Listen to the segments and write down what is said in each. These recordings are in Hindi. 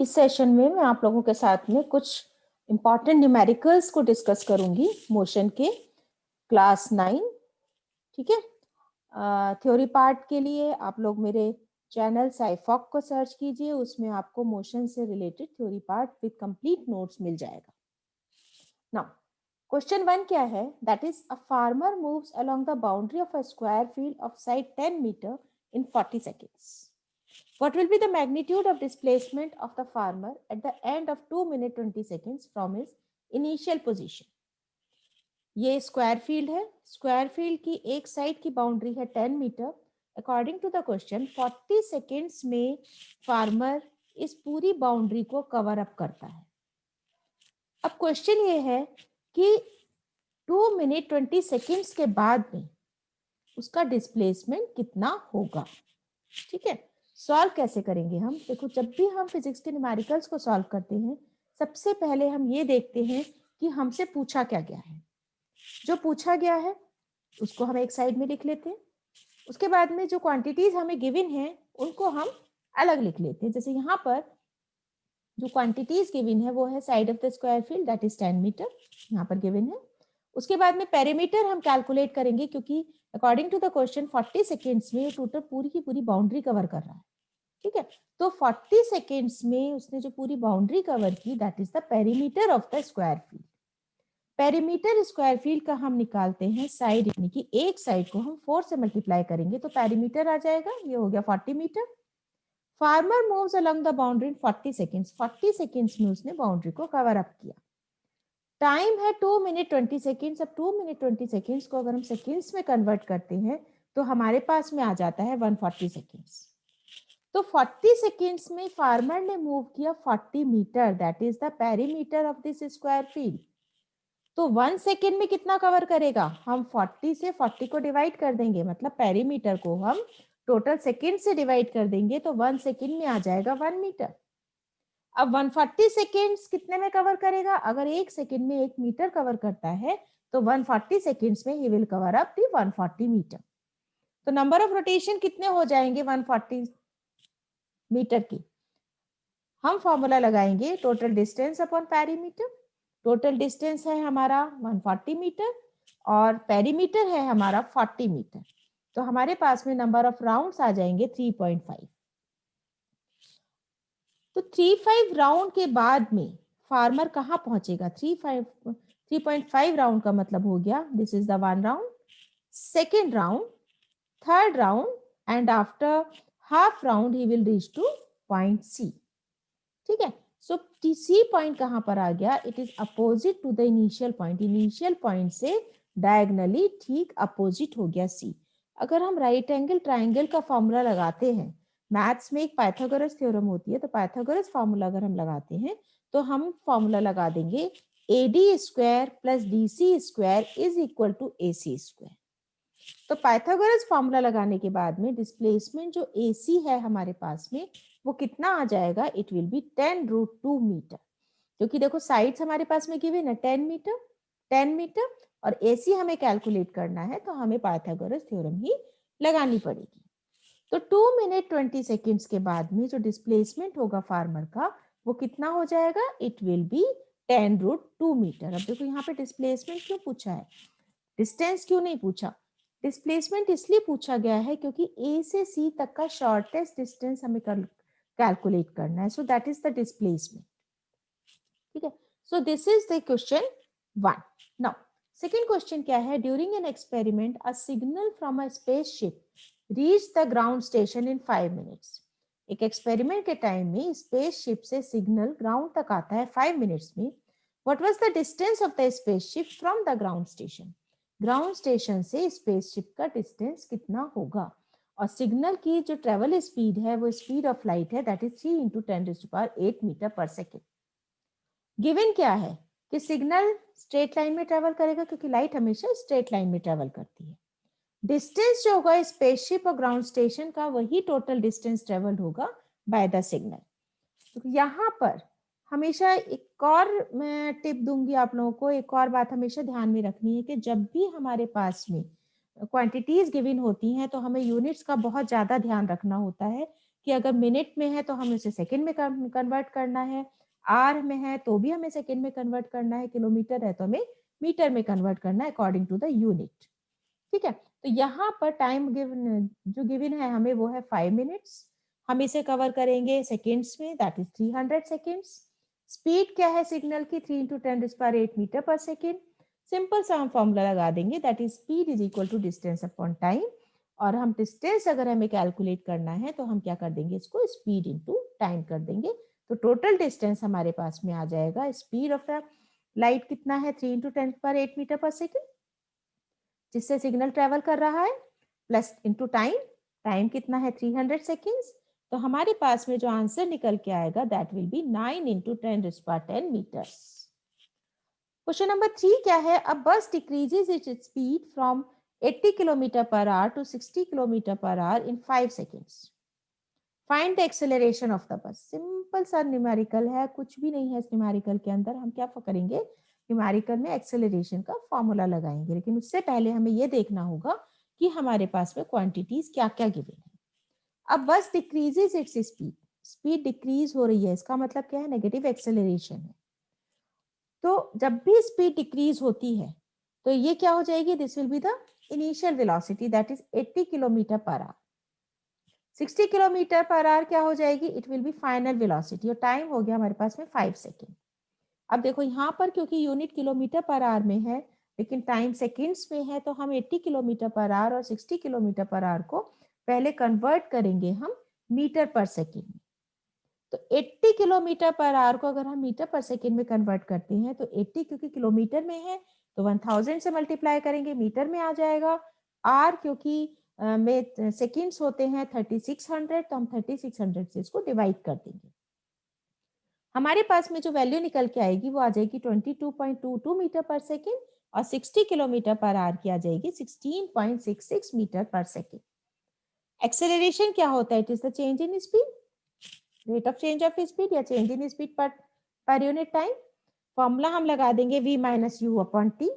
इस सेशन में मैं आप लोगों के साथ में कुछ इंपॉर्टेंट न्यूमेरिकल्स को डिस्कस करूंगी मोशन के क्लास 9। ठीक है। थ्योरी पार्ट के लिए आप लोग मेरे चैनल साइफॉक को सर्च कीजिए, उसमें आपको मोशन से related theory part with complete notes मिल जाएगा। नाउ क्वेश्चन 1 क्या है? That is a farmer moves along the boundary of a square field of side 10 metre in 40 seconds. What will be the magnitude of displacement of the farmer at the end of 2 minutes 20 seconds from his initial position? ये स्क्वायर फील्ड है। स्क्वायर फील्ड की एक साइड की बाउंड्री है 10 metre. According to the question 40 seconds में फार्मर इस पूरी बाउंड्री को कवर अप करता है। अब क्वेश्चन ये है कि 2 मिनट 20 सेकेंड्स के बाद में उसका डिस्प्लेसमेंट कितना होगा। ठीक है, सॉल्व कैसे करेंगे हम? देखो, जब भी हम फिजिक्स के न्यूमेरिकल्स को सॉल्व करते हैं, सबसे पहले हम ये देखते हैं कि हमसे पूछा क्या गया है। जो पूछा गया है उसको हम एक साइड में लिख लेते हैं। उसके बाद में जो क्वांटिटीज हमें गिवन है उनको हम अलग लिख लेते हैं। जैसे यहाँ पर जो क्वांटिटीज गिवन है वो है side of the square field that is 10 metre, यहाँ पर गिवन है। उसके बाद में पेरीमीटर हम कैलकुलेट करेंगे, क्योंकि according to the question 40 seconds में टोटल पूरी की पूरी बाउंड्री कवर कर रहा है। ठीक है, तो 40 सेकेंड्स में उसने जो पूरी बाउंड्री कवर की that is the perimeter of the square field. Perimeter square field का हम निकालते हैं साइड, यानी कि एक साइड को हम 4 से मल्टीप्लाई करेंगे तो पेरीमीटर आ जाएगा, ये हो गया 40 metre. Farmer moves along the boundary in 40 seconds. 40 seconds में उसने बाउंड्री को कवर अप किया। टाइम है 2 मिनट 20 सेकेंड्स। अब 2 मिनट 20 सेकेंड्स को अगर हम सेकेंड्स में कन्वर्ट करते हैं तो हमारे पास में आ जाता है 140 सेकेंड्स। तो 40 सेकेंड्स में फार्मर ने मूव किया 40 metre, that is the perimeter of this square field. तो 1 सेकेंड में कितना कवर करेगा? हम 40 से 40 को डिवाइड कर देंगे, मतलब पेरीमीटर को हम टोटल सेकेंड से डिवाइड कर देंगे तो 1 सेकेंड में आ जाएगा 1 मीटर। अब 140 सेकेंड्स कितने में कवर करेगा? अगर एक सेकेंड में 1 मीटर कवर करता है तो 140 सेकेंड्स में he will cover up the 140 metre. तो नंबर ऑफ रोटेशन कितने हो जाएंगे 140 मीटर की? हम फॉर्मूला लगाएंगे total distance upon perimeter. Total distance है हमारा 140 मीटर और पेरीमीटर है हमारा 40 मीटर। तो हमारे पास में नंबर ऑफ राउंड्स आ जाएंगे 3.5। तो 3.5 राउंड के बाद में फार्मर कहाँ पहुंचेगा? 3.5 राउंड का मतलब हो गया this is the 1 round, second round, third round and after half round he will reach to point C. ठीक है, सो सी पॉइंट कहां पर आ गया? It is opposite to the initial point. Initial point से डायगनली ठीक अपोजिट हो गया सी। अगर हम राइट एंगल ट्राइंगल का फॉर्मूला लगाते हैं, मैथ्स में एक पाइथागोरस थ्योरम होती है, तो पाइथागोरस फॉर्मूला अगर हम लगाते हैं तो हम फॉर्मूला लगा देंगे AD square plus BC square is equal to AC square. तो पाइथागोरस फॉर्मूला लगाने के बाद में डिस्प्लेसमेंट जो AC है हमारे पास में वो कितना आ जाएगा? इट विल बी 10√2 मीटर, क्योंकि देखो साइड्स हमारे पास में गिवन है 10 मीटर और AC हमें कैलकुलेट करना है तो हमें पाइथागोरस थ्योरम ही लगानी पड़ेगी। तो 2 मिनट 20 सेकेंड्स के बाद में जो डिस्प्लेसमेंट होगा फार्मर का वो कितना हो जाएगा? It will be 10√2 metre. अब देखो यहाँ पे डिस्प्लेसमेंट क्यों पूछा है, डिस्टेंस क्यों नहीं पूछा? डिस्प्लेसमेंट इसलिए पूछा गया है क्योंकि A से C तक का शॉर्टेस्ट डिस्टेंस हमें कैलकुलेट करना है, so that is the displacement. ठीक है, so this is the question 1। Now second question क्या है? During an experiment a signal from a spaceship reach the ground station in 5 minutes. एक एक्सपेरिमेंट के टाइम में स्पेसशिप से सिग्नल ग्राउंड तक आता है 5 मिनट्स में। What was the distance of the spaceship from the ground station? Ground station से स्पेसशिप का डिस्टेंस कितना होगा? और सिग्नल की जो ट्रेवल स्पीड है वो स्पीड ऑफ लाइट है, that is 3 × 10⁸ metre per second. Given क्या है कि सिग्नल स्ट्रेट लाइन में ट्रेवल करेगा, क्योंकि लाइट हमेशा स्ट्रेट लाइन में ट्रेवल करती है। डिस्टेंस जो होगा स्पेसशिप और ग्राउंड स्टेशन का वही टोटल डिस्टेंस ट्रेवल्ड होगा बाय द सिग्नल। तो यहाँ पर हमेशा एक और मैं टिप दूंगी आप लोगों को, एक और बात हमेशा ध्यान में रखनी है कि जब भी हमारे पास में क्वांटिटीज गिवन होती हैं तो हमें यूनिट्स का बहुत ज्यादा ध्यान रखना होता है, कि अगर मिनट में है तो हमें उसे सेकंड में कन्वर्ट करना है, आर में है तो भी हमें सेकंड में कन्वर्ट करना है, किलोमीटर है तो हमें मीटर में कन्वर्ट करना है अकॉर्डिंग टू द यूनिट। ठीक है, तो यहाँ पर टाइम गिवन जो गिवन है हमें वो है 5 मिनट्स। हम इसे कवर करेंगे सेकेंड्स में, दैट इज 300 सेकेंड्स। स्पीड क्या है सिग्नल की, 3 × 10⁸ मीटर पर सेकेंड। सिंपल सा हम फॉर्मूला लगा देंगे, that is speed is equal to distance upon time. और हम डिस्टेंस अगर हमें कैलकुलेट करना है तो हम क्या कर देंगे, इसको स्पीड इनटू टाइम कर देंगे। तो टोटल डिस्टेंस हमारे पास में आ जाएगा, स्पीड ऑफ द लाइट कितना है, 3 × 10⁸ मीटर पर सेकेंड, जिससे सिग्नल ट्रेवल कर रहा है, प्लस इनटू टाइम, टाइम कितना है 300 सेकेंड्स। तो हमारे पास में जो आंसर निकल के आएगा that will be 9 × 10⁻10 metres. Question number 3 क्या है, अ bus decreases its speed from 80 km/h to 60 km/h in 5 seconds. Find the acceleration of the bus. Simple सा न्यूमेरिकल है, कुछ भी नहीं है इस न्यूमेरिकल के अंदर। हम क्या करेंगे, न्यूमेरिकल में एक्सेलरेशन का फॉर्मूला लगाएंगे, लेकिन उससे पहले हमें ये देखना होगा कि हमारे पास में क्वांटिटीज क्या क्या गिवन है। अब बस decreases its speed, speed decrease हो रही है, इसका मतलब क्या है, नेगेटिव एक्सेलरेशन है। तो जब भी स्पीड डिक्रीज होती है तो ये क्या हो जाएगी, this will be the initial velocity that is 80 km/h। 60 km/h क्या हो जाएगी, it will B final velocity, और टाइम हो गया हमारे पास में 5 सेकेंड। अब देखो यहाँ पर क्योंकि यूनिट km/h में है लेकिन टाइम सेकेंड्स में है, तो हम 80 km/h और 60 km/h को पहले कन्वर्ट करेंगे हम मीटर पर सेकेंड में। तो 80 km/h को अगर हम मीटर पर सेकेंड में कन्वर्ट करते हैं तो 80 क्योंकि किलोमीटर में है तो 1000 से मल्टीप्लाई करेंगे, मीटर में आ जाएगा। आर क्योंकि में सेकेंड्स होते हैं 3600, तो हम 3600 से इसको डिवाइड कर देंगे। हमारे पास में जो वैल्यू निकल के आएगी वो आ जाएगी 22.22 मीटर पर सेकेंड, और 60 km/h की आ जाएगी 16.66 मीटर पर सेकेंड। एक्सेलरेशन क्या होता है, it is the change in speed, rate of change of speed या change in speed per unit time. Formula हम लगा देंगे v - u upon T.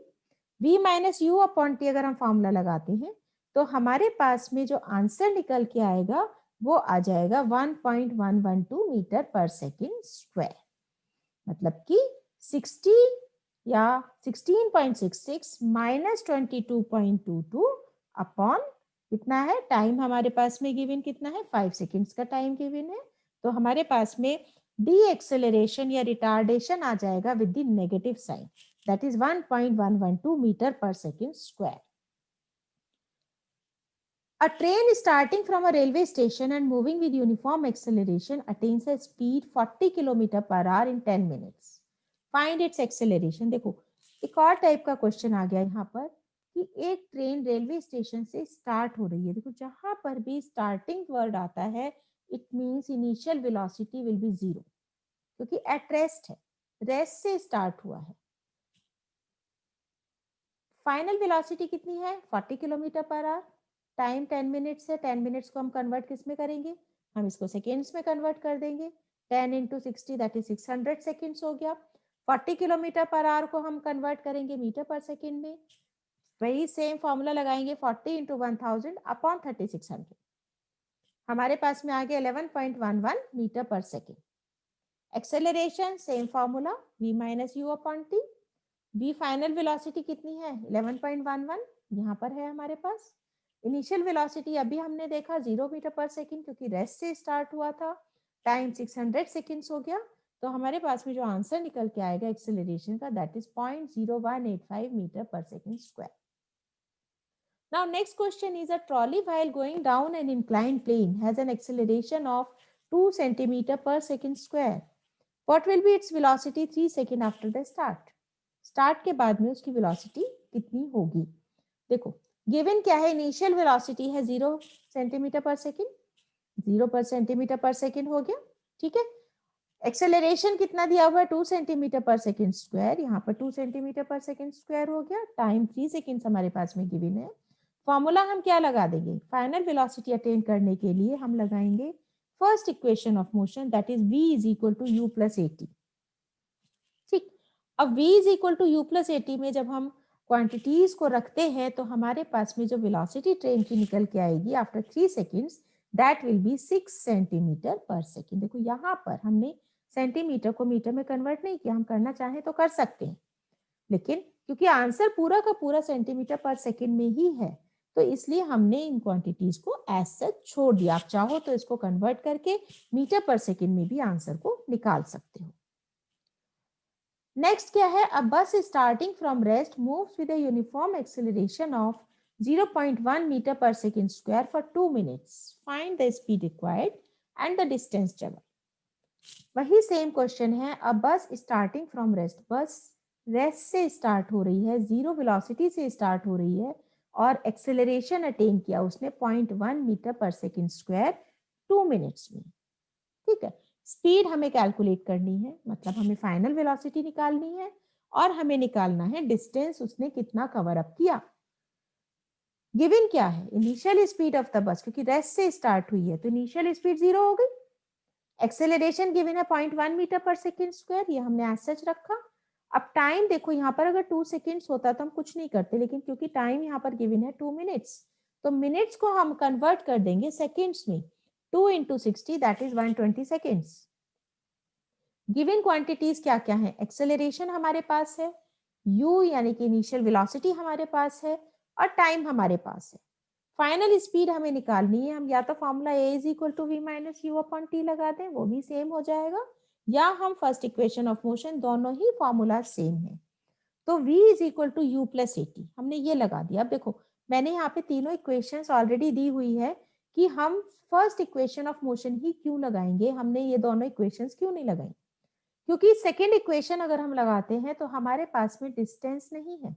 v - u upon T अगर हम फॉर्मूला लगाते हैं तो हमारे पास में जो आंसर निकल के आएगा वो आ जाएगा 1.112 मीटर पर सेकेंड स्क्वायर। मतलब कि 60 या 16.66 माइनस 22.22 अपॉन कितना है, टाइम हमारे पास में गिवन कितना है, 5 सेकेंड्स का टाइम गिवन है। तो हमारे पास में डी एक्सेलरेशन या रिटार्डेशन आ जाएगा with the negative sign, that is 1.112 metre per second square. A train starting from a railway station and moving with uniform acceleration attains a speed 40 km/h in 10 minutes. Find its acceleration. देखो एक और टाइप का क्वेश्चन आ गया यहाँ पर कि एक ट्रेन रेलवे स्टेशन से स्टार्ट हो रही है। देखो जहां पर भी स्टार्टिंग वर्ड आता है it means initial velocity will be 0, क्योंकि एट रेस्ट है, रेस्ट से स्टार्ट हुआ है। फाइनल वेलोसिटी कितनी है, 40 km/h। टाइम 10 मिनट्स है, 10 मिनट्स को हम कन्वर्ट किस में करेंगे, हम इसको सेकेंड्स में कन्वर्ट कर देंगे। 10 × 60 दैट इज 600 सेकेंड्स हो गया। 40 km/h को हम कन्वर्ट करेंगे मीटर पर सेकेंड में, वही सेम फॉर्मूला लगाएंगे, 40 × 1000 अपॉन 3600। हमारे पास में आ गया 11.11 metre per second. Acceleration same formula, v - u upon T. v final velocity कितनी है, 11.11 यहाँ पर है हमारे पास। इनिशियल वेलोसिटी अभी हमने देखा 0 मीटर पर सेकेंड, क्योंकि रेस्ट से स्टार्ट हुआ था। टाइम 600 सेकेंड्स हो गया। तो हमारे पास में जो आंसर निकल के आएगा एक्सेलरेशन का that is 0.0185 metre per second square. Now next question is, a trolley while going down an inclined plane has an acceleration of 2 centimeter per second square. What will be its velocity 3 seconds after the start? Start के बाद में उसकी वेलोसिटी कितनी होगी। देखो गिवन क्या है, इनिशियल वेलोसिटी है 0 सेंटीमीटर पर सेकेंड, 0 पर सेंटीमीटर पर सेकेंड हो गया, ठीक है। एक्सेलरेशन कितना दिया हुआ है, 2 सेंटीमीटर पर सेकेंड स्क्वायर, यहाँ पर 2 सेंटीमीटर पर सेकेंड स्क्वायर हो गया। टाइम 3 सेकेंड्स हमारे पास में गिवन है। फॉर्मूला हम क्या लगा देंगे, फाइनल वेलोसिटी अटेन करने के लिए हम लगाएंगे first equation of motion that is v = u + at। ठीक, अब v = u + at में जब हम क्वांटिटीज को रखते हैं तो हमारे पास में जो वेलोसिटी ट्रेन की निकल के आएगी after 3 seconds that will B 6 centimetre पर सेकेंड। देखो यहाँ पर हमने सेंटीमीटर को मीटर में कन्वर्ट नहीं किया, हम करना चाहें तो कर सकते हैं, लेकिन क्योंकि आंसर पूरा का पूरा सेंटीमीटर पर सेकेंड में ही है तो इसलिए हमने इन क्वांटिटीज को एज सच छोड़ दिया। आप चाहो तो इसको कन्वर्ट करके मीटर पर सेकेंड में भी आंसर को निकाल सकते हो। नेक्स्ट क्या है, अ bus starting from rest moves with a uniform acceleration of 0.1 metre per second square for 2 minutes, find the speed required and the distance travel. वही सेम क्वेश्चन है, अब bus starting from rest, bus rest से स्टार्ट हो रही है, जीरो वेलोसिटी से स्टार्ट हो रही है और एक्सेलरेशन अटेन किया उसने 0.1 metre per second square 2 minutes में। ठीक है, स्पीड हमें कैलकुलेट करनी है, मतलब हमें फाइनल वेलोसिटी निकालनी है और हमें निकालना है डिस्टेंस उसने कितना कवर अप किया। गिवन क्या है, इनिशियल स्पीड ऑफ द बस, क्योंकि रेस्ट से स्टार्ट हुई है तो इनिशियल स्पीड 0 हो गई। एक्सेलरेशन गिवन है 0.1 मीटर पर सेकेंड स्क्वायर, ये हमने एज सच रखा। अब टाइम देखो, यहाँ पर अगर 2 सेकेंड्स होता तो हम कुछ नहीं करते, लेकिन क्योंकि टाइम यहाँ पर गिवन है 2 मिनट्स, तो मिनट्स को हम कन्वर्ट कर देंगे सेकेंड्स में। 2 into 60 that is 120 seconds. Given quantities क्या क्या है, एक्सेलरेशन हमारे पास है, u यानी कि इनिशियल वेलोसिटी हमारे पास है और टाइम हमारे पास है। फाइनल स्पीड हमें निकालनी है, हम या तो formula a is equal to v minus u upon t लगा दें, वो भी सेम हो जाएगा, या हम फर्स्ट इक्वेशन ऑफ मोशन, दोनों ही फॉर्मूला सेम है, तो v is equal to u plus a t, हमने ये लगा दिया। अब देखो मैंने यहाँ पे तीनों इक्वेशंस ऑलरेडी दी हुई है कि हम फर्स्ट इक्वेशन ऑफ मोशन ही क्यों लगाएंगे, हमने ये दोनों इक्वेशंस क्यों नहीं लगाई, क्योंकि सेकेंड इक्वेशन अगर हम लगाते हैं तो हमारे पास में डिस्टेंस नहीं है,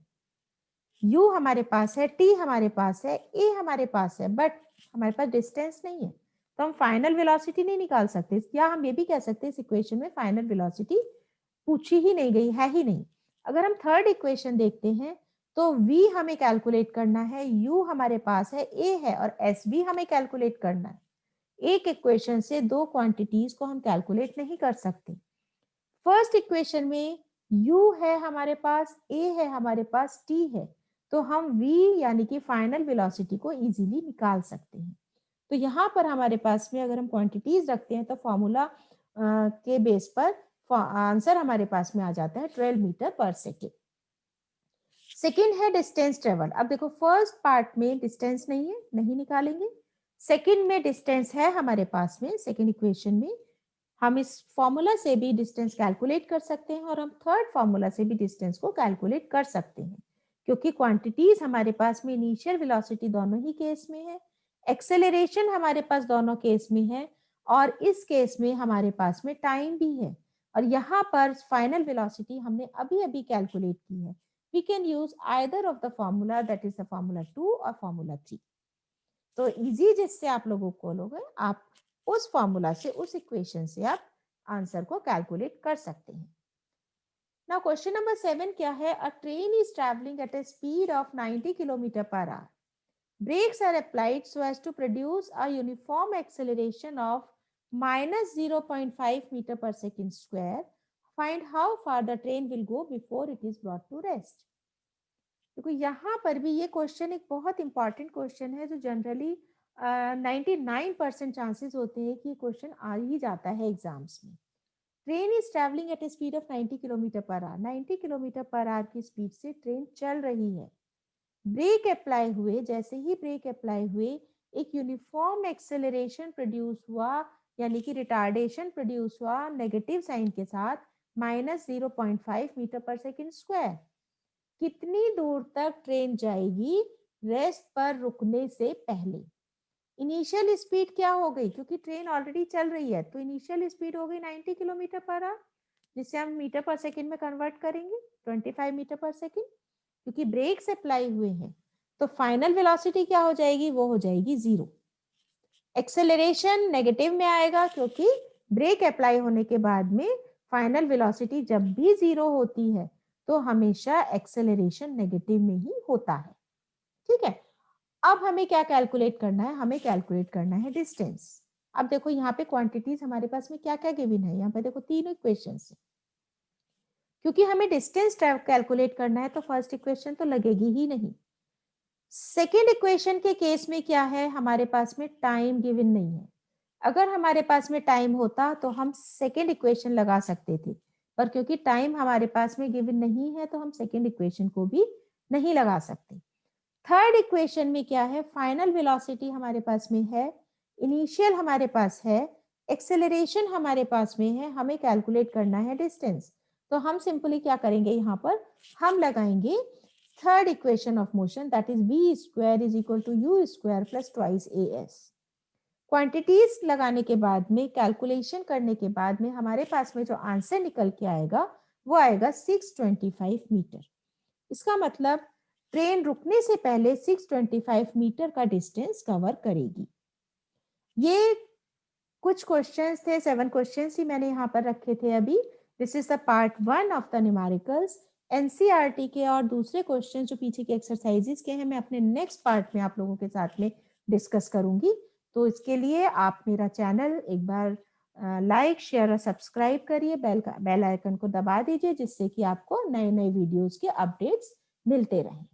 u हमारे पास है, t हमारे पास है, a हमारे पास है, बट हमारे पास डिस्टेंस नहीं है, तो हम फाइनल वेलोसिटी नहीं निकाल सकते, या हम ये भी कह सकते हैं इस इक्वेशन में फाइनल वेलोसिटी पूछी ही नहीं गई है ही नहीं। अगर हम थर्ड इक्वेशन देखते हैं तो v हमें कैलकुलेट करना है, u हमारे पास है, a है और s भी हमें कैलकुलेट करना है। एक इक्वेशन से दो क्वांटिटीज को हम कैलकुलेट नहीं कर सकते। फर्स्ट इक्वेशन में u है हमारे पास, a है हमारे पास, t है, तो हम v यानी कि फाइनल वेलोसिटी को इजीली निकाल सकते हैं। तो यहाँ पर हमारे पास में अगर हम क्वांटिटीज रखते हैं तो फॉर्मूला के बेस पर आंसर हमारे पास में आ जाता है 12 मीटर पर सेकेंड। सेकेंड है डिस्टेंस ट्रेवल। अब देखो फर्स्ट पार्ट में डिस्टेंस नहीं है, नहीं निकालेंगे, सेकेंड में डिस्टेंस है हमारे पास में, सेकेंड इक्वेशन में हम इस फॉर्मूला से भी डिस्टेंस कैलकुलेट कर सकते हैं और हम थर्ड फॉर्मूला से भी डिस्टेंस को कैलकुलेट कर सकते हैं, क्योंकि क्वांटिटीज हमारे पास में इनिशियल वेलोसिटी दोनों ही केस में है, एक्सेलरेशन हमारे पास दोनों केस में है और इस केस में हमारे पास में टाइम भी है, और यहाँ पर फाइनल वेलोसिटी हमने अभी अभी कैलकुलेट की है। We can use either of the formula, that is the formula 2 और फॉर्मूला 3। तो इजी जिससे आप लोगों को लोगे, आप उस फॉर्मूला से, उस इक्वेशन से आप आंसर को कैलकुलेट कर सकते हैं। नाउ क्वेश्चन नंबर 7 क्या है, अ train is travelling at a speed of 90 kilometre per hour, brakes are applied so as to produce a uniform acceleration of minus 0.5 meter per second square. Find how far the train will go before it is brought to rest. देखो यहाँ पर भी ये क्वेश्चन एक बहुत इंपॉर्टेंट क्वेश्चन है, जो जनरली 99% चांसेस होते हैं कि ये क्वेश्चन आ ही जाता है एग्जाम्स में। Train is travelling eight A speed of 90 kilometre per hour, 90 kilometre per hour की स्पीड से ट्रेन चल रही है। ब्रेक अप्लाई हुए, जैसे ही ब्रेक अप्लाई हुए एक यूनिफॉर्म एक्सेलरेशन प्रोड्यूस हुआ, यानी कि रिटार्डेशन प्रोड्यूस हुआ नेगेटिव साइन के साथ, -0.5 मीटर पर सेकेंड स्क्वायर। कितनी दूर तक ट्रेन जाएगी रेस्ट पर रुकने से पहले? इनिशियल स्पीड क्या हो गई, क्योंकि ट्रेन ऑलरेडी चल रही है तो इनिशियल स्पीड हो गई 90 किलोमीटर पर आवर, जिसे हम मीटर पर सेकेंड में कन्वर्ट करेंगे 25 मीटर पर सेकेंड, क्योंकि ब्रेक्स अप्लाई हुए हैं। तो फाइनल वेलोसिटी क्या हो जाएगी, वो हो जाएगी 0। एक्सेलरेशन नेगेटिव में आएगा, क्योंकि ब्रेक अप्लाई होने के बाद में फाइनल वेलोसिटी जब भी 0 होती है तो हमेशा एक्सेलरेशन नेगेटिव में ही होता है। ठीक है, अब हमें क्या कैलकुलेट करना है, हमें कैलकुलेट करना है डिस्टेंस। अब देखो यहाँ पे क्वांटिटीज हमारे पास में क्या क्या गिवन है, यहाँ पे देखो तीनों इक्वेशंस है, क्योंकि हमें डिस्टेंस कैलकुलेट करना है तो फर्स्ट इक्वेशन तो लगेगी ही नहीं। सेकेंड इक्वेशन के केस में क्या है, हमारे पास में टाइम गिवन नहीं है। अगर हमारे पास में टाइम होता तो हम सेकेंड इक्वेशन लगा सकते थे, पर क्योंकि टाइम हमारे पास में गिवन नहीं है तो हम सेकेंड इक्वेशन को भी नहीं लगा सकते। थर्ड इक्वेशन में क्या है, फाइनल वेलोसिटी हमारे पास में है, इनिशियल हमारे पास है, एक्सेलरेशन हमारे पास में है, हमें कैलकुलेट करना है डिस्टेंस। तो हम सिंपली क्या करेंगे, यहाँ पर हम लगाएंगे third equation of motion, that is v square is equal to u square plus twice as। Quantities लगाने के बाद में, कैलकुलेशन करने के बाद में हमारे पास में जो आंसर निकल के आएगा वो आएगा 625 मीटर। इसका मतलब ट्रेन रुकने से पहले 625 मीटर का डिस्टेंस कवर करेगी। ये कुछ क्वेश्चंस थे, 7 क्वेश्चंस ही मैंने यहाँ पर रखे थे अभी। This is the part 1 of the numericals. NCERT के और दूसरे क्वेश्चन जो पीछे के एक्सरसाइजेस के हैं, मैं अपने नेक्स्ट पार्ट में आप लोगों के साथ में डिस्कस करूंगी। तो इसके लिए आप मेरा चैनल एक बार लाइक, शेयर और सब्सक्राइब करिए, बेल आइकन को दबा दीजिए, जिससे कि आपको नए नए वीडियोस के अपडेट्स मिलते रहें।